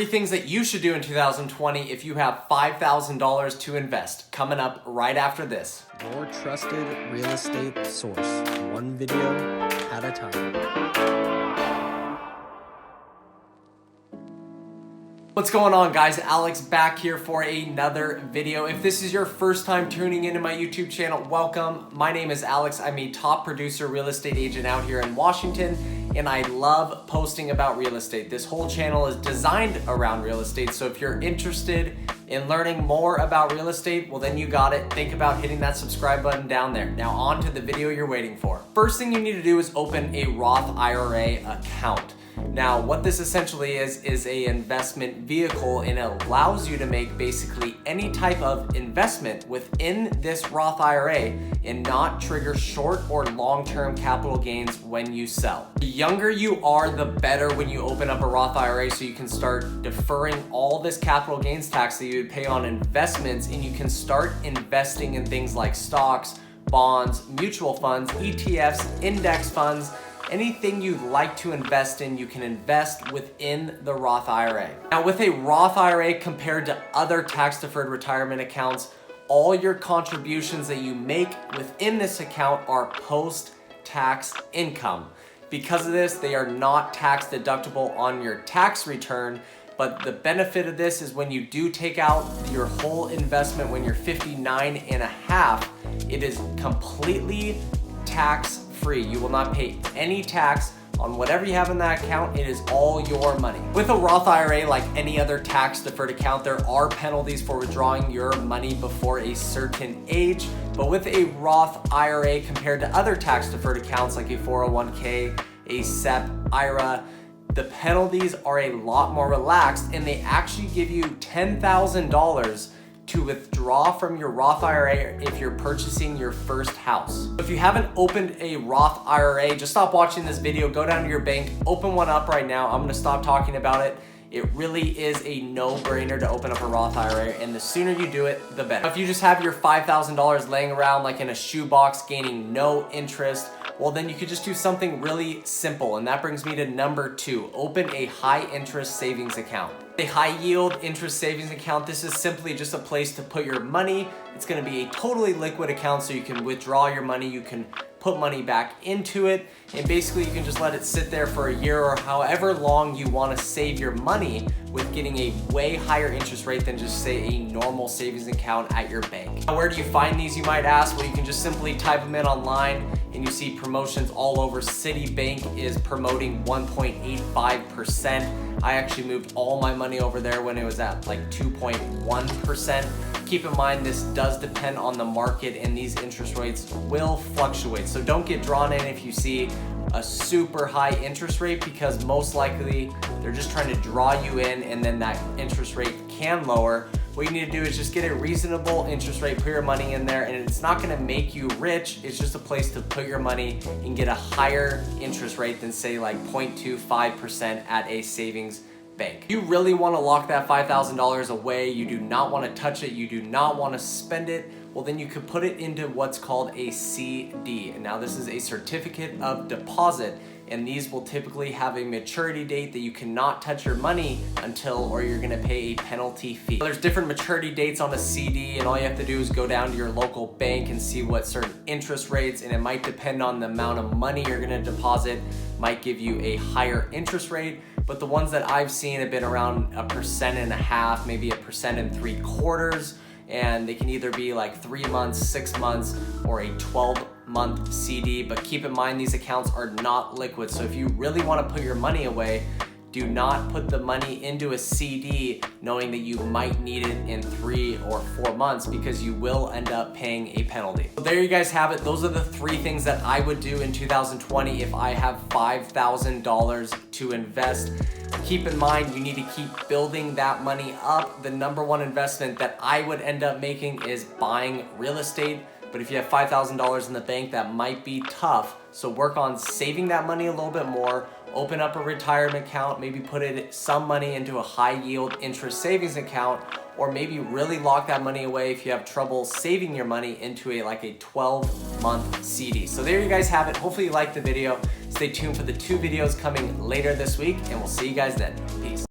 Three things that you should do in 2020 if you have $5,000 to invest. Coming up right after this. Your trusted real estate source, one video at a time. What's going on, guys? Alex back here for another video. If this is your first time tuning into my YouTube channel, welcome. My name is Alex. I'm a top producer real estate agent out here in Washington, and I love posting about real estate. This whole channel is designed around real estate, so if you're interested in learning more about real estate, well then you got it. Think about hitting that subscribe button down there. Now on to the video you're waiting for. First thing you need to do is open a Roth IRA account. Now, what this essentially is a investment vehicle, and it allows you to make basically any type of investment within this Roth IRA and not trigger short or long-term capital gains when you sell. The younger you are, the better when you open up a Roth IRA, so you can start deferring all this capital gains tax that you would pay on investments, and you can start investing in things like stocks, bonds, mutual funds, ETFs, index funds. Anything you'd like to invest in, you can invest within the Roth IRA. Now, with a Roth IRA compared to other tax-deferred retirement accounts, all your contributions that you make within this account are post-tax income. Because of this, they are not tax deductible on your tax return, but the benefit of this is when you do take out your whole investment when you're 59 and a half, it is completely tax free. You will not pay any tax on whatever you have in that account. It is all your money. With a Roth IRA, like any other tax deferred account, there are penalties for withdrawing your money before a certain age. But with a Roth IRA compared to other tax deferred accounts like a 401k, a SEP, IRA, the penalties are a lot more relaxed, and they actually give you $10,000 to withdraw from your Roth IRA if you're purchasing your first house. If you haven't opened a Roth IRA, just stop watching this video, go down to your bank, open one up right now. I'm gonna stop talking about it. It really is a no-brainer to open up a Roth IRA, and the sooner you do it, the better. If you just have your $5,000 laying around like in a shoebox gaining no interest, well then you could just do something really simple, and that brings me to number 2, open a high interest savings account. A high yield interest savings account, this is simply just a place to put your money. It's gonna be a totally liquid account, so you can withdraw your money, you can put money back into it, and basically you can just let it sit there for a year or however long you wanna save your money with getting a way higher interest rate than just say a normal savings account at your bank. Now, where do you find these, you might ask? Well, you can just simply type them in online and you see promotions all over. Citibank is promoting 1.85%. I actually moved all my money over there when it was at like 2.1%. Keep in mind, this does depend on the market, and these interest rates will fluctuate. So don't get drawn in if you see a super high interest rate, because most likely they're just trying to draw you in, and then that interest rate can lower. What you need to do is just get a reasonable interest rate, put your money in there, and it's not gonna make you rich. It's just a place to put your money and get a higher interest rate than say like 0.25% at a savings bank. You really want to lock that $5,000 away. You do not want to touch it. You do not want to spend it. Well, then you could put it into what's called a CD. And now this is a certificate of deposit, and these will typically have a maturity date that you cannot touch your money until, or you're going to pay a penalty fee. There's different maturity dates on a CD, and all you have to do is go down to your local bank and see what certain interest rates, and it might depend on the amount of money you're going to deposit, might give you a higher interest rate. But the ones that I've seen have been around 1.5%, maybe 1.75%, and they can either be like 3 months, 6 months, or a 12-month CD. But keep in mind, these accounts are not liquid. So if you really want to put your money away, do not put the money into a CD knowing that you might need it in 3 or 4 months, because you will end up paying a penalty. So there you guys have it. Those are the 3 things that I would do in 2020 if I have $5,000 to invest. Keep in mind, you need to keep building that money up. The number 1 investment that I would end up making is buying real estate. But if you have $5,000 in the bank, that might be tough. So work on saving that money a little bit more. Open up a retirement account, maybe put some money into a high yield interest savings account, or maybe really lock that money away if you have trouble saving your money into a 12-month CD. So there you guys have it. Hopefully you liked the video. Stay tuned for the 2 videos coming later this week, and we'll see you guys then. Peace.